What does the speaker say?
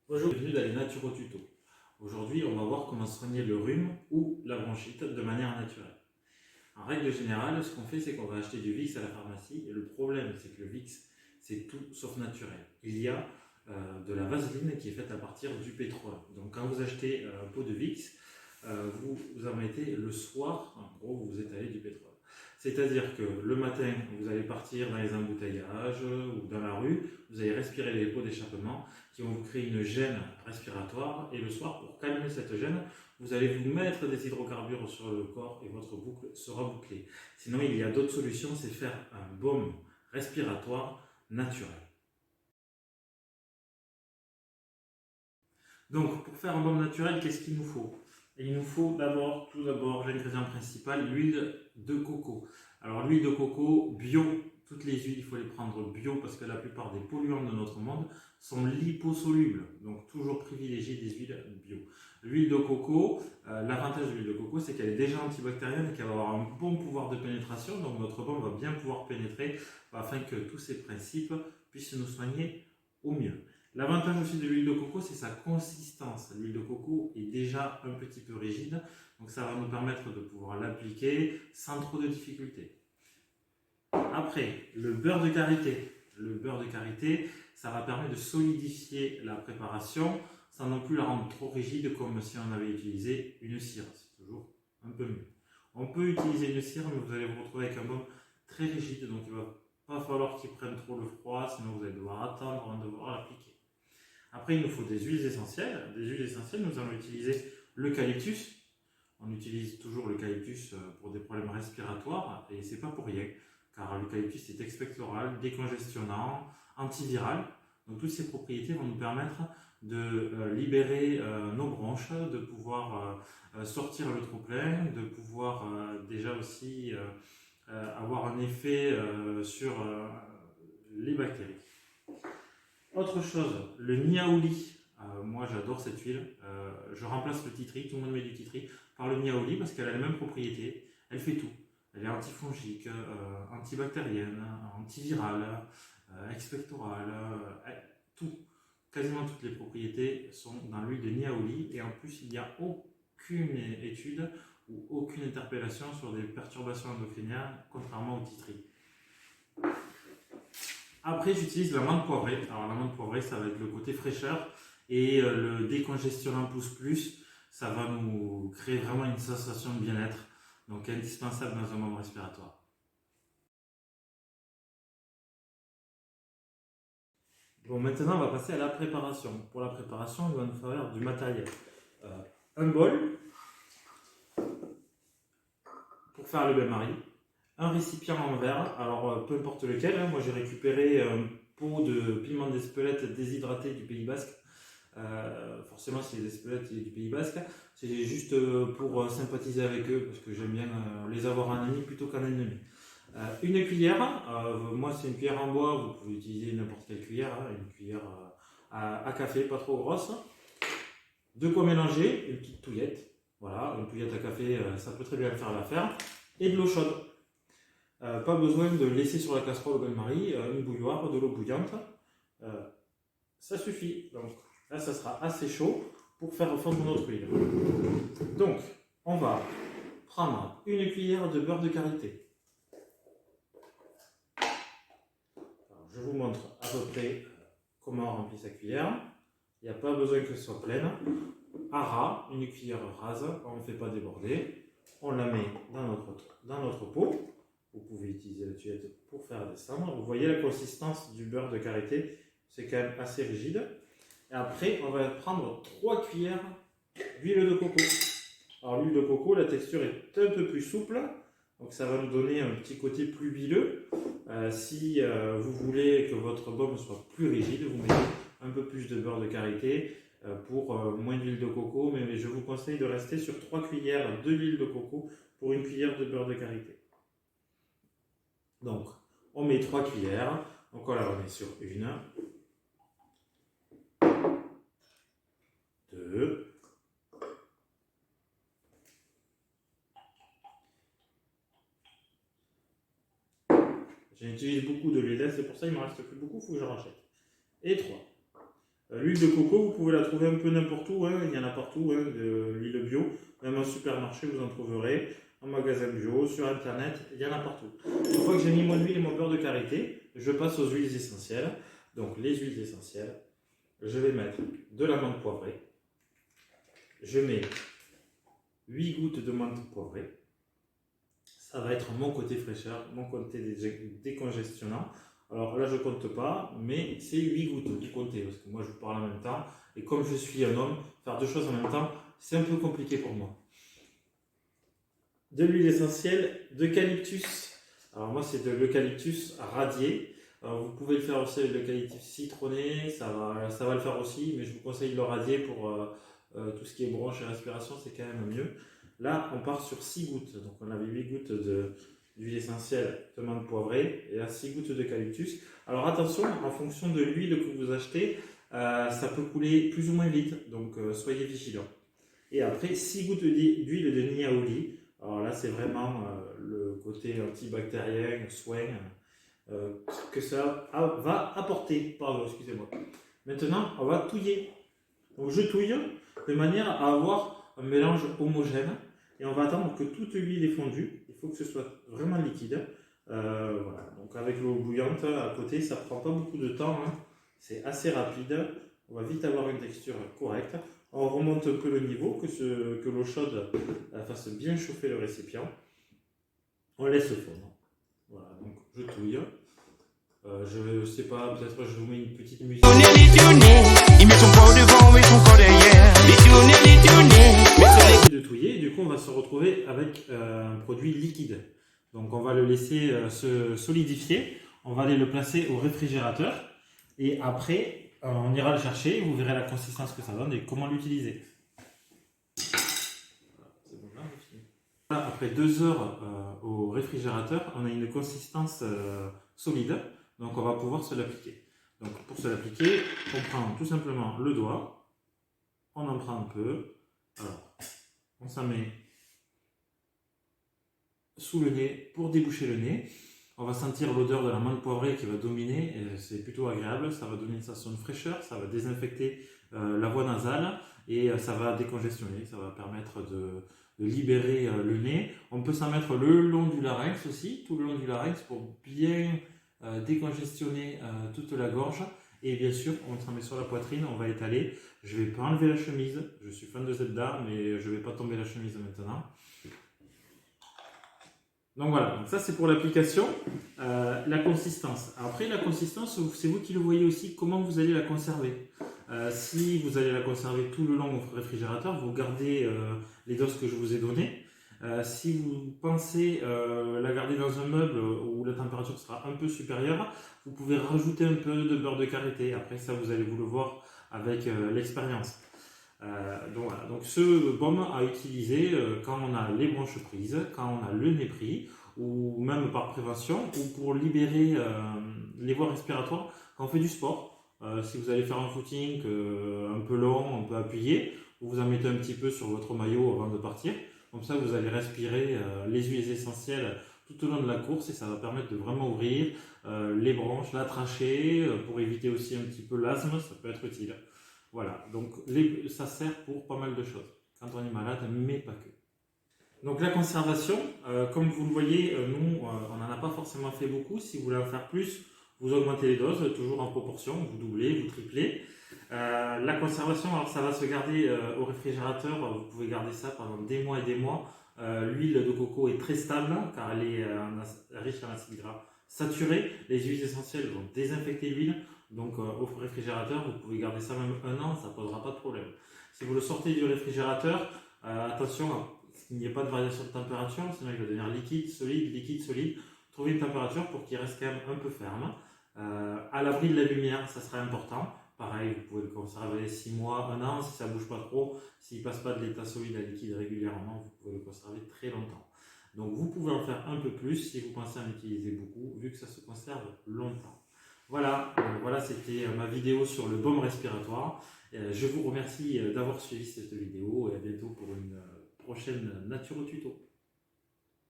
Bonjour, bienvenue dans les Naturo Tuto. Aujourd'hui, on va voir comment soigner le rhume ou la bronchite de manière naturelle. En règle générale, ce qu'on fait, c'est qu'on va acheter du Vicks à la pharmacie. Et le problème, c'est que le Vicks, c'est tout sauf naturel. Il y a de la vaseline qui est faite à partir du pétrole. Donc quand vous achetez un pot de Vicks, vous en mettez le soir, en gros, vous étalez du pétrole. C'est-à-dire que le matin, vous allez partir dans les embouteillages ou dans la rue, vous allez respirer les pots d'échappement qui vont vous créer une gêne respiratoire. Et le soir, pour calmer cette gêne, vous allez vous mettre des hydrocarbures sur le corps et votre boucle sera bouclée. Sinon, il y a d'autres solutions, c'est faire un baume respiratoire naturel. Donc, pour faire un baume naturel, qu'est-ce qu'il nous faut? Il nous faut tout d'abord, l'ingrédient principal, l'huile de coco. Alors, l'huile de coco bio, toutes les huiles, il faut les prendre bio parce que la plupart des polluants de notre monde sont liposolubles. Donc, toujours privilégier des huiles bio. L'huile de coco, l'avantage de l'huile de coco, c'est qu'elle est déjà antibactérienne et qu'elle va avoir un bon pouvoir de pénétration. Donc, notre baume va bien pouvoir pénétrer afin que tous ces principes puissent nous soigner au mieux. L'avantage aussi de l'huile de coco, c'est sa consistance. L'huile de coco est déjà un petit peu rigide, donc ça va nous permettre de pouvoir l'appliquer sans trop de difficultés. Après, le beurre de karité. Le beurre de karité, ça va permettre de solidifier la préparation sans non plus la rendre trop rigide comme si on avait utilisé une cire. C'est toujours un peu mieux. On peut utiliser une cire, mais vous allez vous retrouver avec un baume très rigide, donc il ne va pas falloir qu'il prenne trop le froid, sinon vous allez devoir attendre avant de devoir l'appliquer. Après, il nous faut des huiles essentielles. Des huiles essentielles, nous allons utiliser l'eucalyptus. On utilise toujours l'eucalyptus pour des problèmes respiratoires et c'est pas pour rien, car l'eucalyptus est expectoral, décongestionnant, antiviral. Donc toutes ces propriétés vont nous permettre de libérer nos bronches, de pouvoir sortir le trop-plein, de pouvoir déjà aussi avoir un effet sur les bactéries. Autre chose, le niaouli. Moi j'adore cette huile. Je remplace le titri, tout le monde met du titri, par le niaouli parce qu'elle a les mêmes propriétés. Elle fait tout. Elle est antifongique, antibactérienne, antivirale, expectorale, tout. Quasiment toutes les propriétés sont dans l'huile de niaouli et en plus il n'y a aucune étude ou aucune interpellation sur des perturbations endocriniennes contrairement au titri. Après, j'utilise la menthe poivrée. Alors, la menthe poivrée, ça va être le côté fraîcheur et le décongestionnant plus, ça va nous créer vraiment une sensation de bien-être. Donc, indispensable dans un moment respiratoire. Bon, maintenant, on va passer à la préparation. Pour la préparation, il va nous falloir du matériel. Un bol pour faire le bain-marie. Un récipient en verre, alors peu importe lequel. Moi, j'ai récupéré un pot de piment d'Espelette déshydraté du Pays Basque. Forcément, c'est les Espelettes du Pays Basque. C'est juste pour sympathiser avec eux parce que j'aime bien les avoir en ami plutôt qu'en ennemi. Une cuillère, moi c'est une cuillère en bois, vous pouvez utiliser n'importe quelle cuillère, une cuillère à café, pas trop grosse. De quoi mélanger, une petite touillette, voilà, une touillette à café, ça peut très bien faire l'affaire. Et de l'eau chaude. Pas besoin de laisser sur la casserole au bain-marie une bouilloire, de l'eau bouillante. Ça suffit. Donc là, ça sera assez chaud pour faire fondre notre huile. Donc, on va prendre une cuillère de beurre de karité. Alors, je vous montre à peu près comment on remplit sa cuillère. Il n'y a pas besoin que ce soit pleine. À ras, une cuillère rase, on ne fait pas déborder. On la met dans notre pot. Vous pouvez utiliser la tuyette pour faire descendre. Vous voyez la consistance du beurre de karité, c'est quand même assez rigide. Et après, on va prendre 3 cuillères d'huile de coco. Alors l'huile de coco, la texture est un peu plus souple, donc ça va nous donner un petit côté plus huileux. Si vous voulez que votre baume soit plus rigide, vous mettez un peu plus de beurre de karité pour moins d'huile de coco, mais je vous conseille de rester sur 3 cuillères de l'huile de coco pour une cuillère de beurre de karité. Donc, on met 3 cuillères, donc on la remet sur 1, 2, j'utilise beaucoup de lait, c'est pour ça qu'il ne me reste plus beaucoup, il faut que je rachète. Et 3. L'huile de coco, vous pouvez la trouver un peu n'importe où, hein. Il y en a partout, hein, de l'huile bio. Même en supermarché, vous en trouverez. En magasin bio, sur internet, il y en a partout. Une fois que j'ai mis mon huile et mon beurre de karité, je passe aux huiles essentielles. Donc les huiles essentielles, je vais mettre de la menthe poivrée. Je mets 8 gouttes de menthe poivrée. Ça va être mon côté fraîcheur, mon côté décongestionnant. Alors là, je ne compte pas, mais c'est 8 gouttes, vous comptez, parce que moi, je vous parle en même temps. Et comme je suis un homme, faire deux choses en même temps, c'est un peu compliqué pour moi. De l'huile essentielle d'eucalyptus. Alors moi, c'est de l'eucalyptus radié. Alors, vous pouvez le faire aussi avec l'eucalyptus citronné, ça va le faire aussi, mais je vous conseille de le radier pour tout ce qui est bronche et respiration, c'est quand même mieux. Là, on part sur 6 gouttes, donc on avait 8 gouttes d'huile essentielle de menthe poivrée et là 6 gouttes d'eucalyptus. Alors attention, en fonction de l'huile que vous achetez, ça peut couler plus ou moins vite, donc soyez vigilants. Et après, 6 gouttes d'huile de niaouli. Alors là, c'est vraiment le côté antibactérien, soin, que ça va apporter. Pardon, excusez-moi. Maintenant, on va touiller. Donc je touille de manière à avoir un mélange homogène. Et on va attendre que toute l'huile est fondue. Il faut que ce soit vraiment liquide. Voilà. Donc avec l'eau bouillante à côté, ça ne prend pas beaucoup de temps, hein. C'est assez rapide. On va vite avoir une texture correcte. On remonte un peu le niveau, que l'eau chaude fasse bien chauffer le récipient. On laisse fondre. Voilà, donc je touille. Je sais pas, peut-être je vous mets une petite musique. Il met son poids devant et son corps derrière. De touiller, et du coup on va se retrouver avec un produit liquide. Donc on va le laisser se solidifier. On va aller le placer au réfrigérateur. Et après, on ira le chercher. Vous verrez la consistance que ça donne et comment l'utiliser. Voilà, après 2 heures au réfrigérateur, on a une consistance solide. Donc on va pouvoir se l'appliquer. Donc pour se l'appliquer, on prend tout simplement le doigt, on en prend un peu, alors on s'en met sous le nez pour déboucher le nez. On va sentir l'odeur de la menthe poivrée qui va dominer, c'est plutôt agréable, ça va donner une sensation de fraîcheur, ça va désinfecter la voie nasale et ça va décongestionner, ça va permettre de libérer le nez. On peut s'en mettre le long du larynx aussi, tout le long du larynx pour bien décongestionner toute la gorge. Et bien sûr, on s'en met sur la poitrine, on va étaler. Je ne vais pas enlever la chemise, je suis fan de Zelda, mais je ne vais pas tomber la chemise maintenant. Donc voilà, donc ça c'est pour l'application. La consistance. Après la consistance, c'est vous qui le voyez aussi, comment vous allez la conserver. Si vous allez la conserver tout le long au réfrigérateur, vous gardez les doses que je vous ai données. Si vous pensez la garder dans un meuble où la température sera un peu supérieure, vous pouvez rajouter un peu de beurre de karité. Après ça, vous allez vous le voir avec l'expérience. Donc voilà, donc ce baume à utiliser quand on a les bronches prises, quand on a le nez pris, ou même par prévention, ou pour libérer les voies respiratoires quand on fait du sport. Si vous allez faire un footing un peu long, un peu appuyé, vous vous en mettez un petit peu sur votre maillot avant de partir. Comme ça, vous allez respirer les huiles essentielles tout au long de la course et ça va permettre de vraiment ouvrir les bronches, la trachée, pour éviter aussi un petit peu l'asthme, ça peut être utile. Voilà, donc ça sert pour pas mal de choses, quand on est malade, mais pas que. Donc la conservation, comme vous le voyez, nous, on n'en a pas forcément fait beaucoup. Si vous voulez en faire plus, vous augmentez les doses, toujours en proportion, vous doublez, vous triplez. La conservation, alors ça va se garder au réfrigérateur, vous pouvez garder ça pendant des mois et des mois. L'huile de coco est très stable, car elle est riche en acides gras saturés. Les huiles essentielles vont désinfecter l'huile. Donc au réfrigérateur, vous pouvez garder ça même 1 an, ça ne posera pas de problème. Si vous le sortez du réfrigérateur, attention à ce qu'il n'y ait pas de variation de température, sinon il va devenir liquide, solide. Trouvez une température pour qu'il reste quand même un peu ferme. À l'abri de la lumière, ça serait important. Pareil, vous pouvez le conserver 6 mois, 1 an, si ça ne bouge pas trop. S'il ne passe pas de l'état solide à liquide régulièrement, vous pouvez le conserver très longtemps. Donc vous pouvez en faire un peu plus si vous pensez en utiliser beaucoup, vu que ça se conserve longtemps. Voilà, voilà, c'était ma vidéo sur le baume respiratoire. Je vous remercie d'avoir suivi cette vidéo et à bientôt pour une prochaine Naturo Tuto.